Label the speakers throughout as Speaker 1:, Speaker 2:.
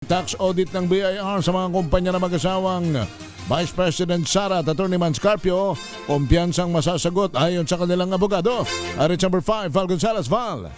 Speaker 1: Tax audit ng BIR sa mga kumpanya na mag-asawang Vice President Sara at Atty. Manscarpio, kumpiyansang masasagot ayon sa kanilang abogado. Arich number 5, Val Gonzalez. Val.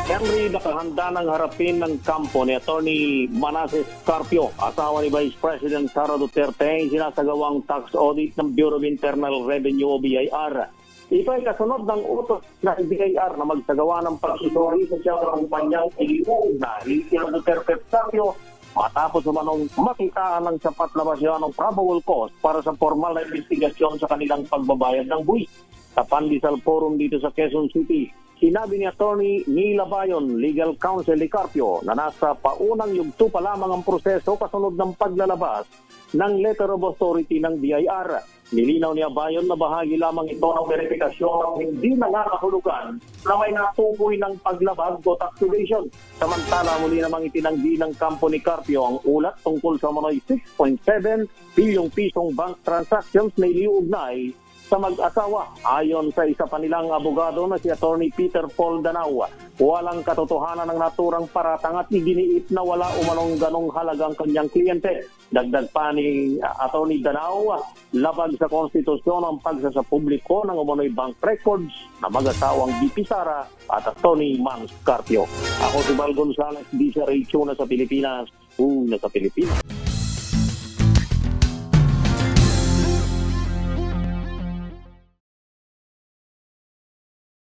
Speaker 2: Henry, nakahanda ng harapin ng kampo ni Atty. Manasseh Scarpio, asawa ni Vice President Sara Duterte, ang sinasagawang tax audit ng Bureau of Internal Revenue o BIR. Ito ay kasunod ng utos ng BIR na magsagawa ng pagsusuri sa siyang kumpanyang iliuog na Sara Duterte Scarpio matapos naman makitaan ng sapat na basya ng probable cause para sa formal na investigasyon sa kanilang pagbabayad ng buwis. Sa Pandesal Forum dito sa Quezon City, sinabi ni Atty. Nila Bayon, Legal Counsel ni Carpio, na nasa paunang yugto pa lamang ang proseso kasunod ng paglalabas ng Letter of Authority ng BIR. Nilinaw ni Bayon na bahagi lamang ito ng verifikasyon ng hindi nangangahulugan na may natukoy ng paglabag o tax evasion. Samantala, muli namang itinanggi ng kampo ni Carpio ang ulat tungkol sa mga 6.7 bilyong pisong bank transactions na iliugnay sa mag-asawa. Ayon sa isa pa nilang abogado na si Atty. Peter Paul Danao, walang katotohanan ng naturang paratang at iginiit na wala umanong ganong halagang kanyang kliyente. Dagdag pa ni Atty. Danao, labag sa konstitusyon ang pagsasapubliko ng umano'y bank records na mag-asawang VP Sara at Atty. Manscarpio. Ako si Val Gonzalez, DCRH, una sa Pilipinas, una sa Pilipinas.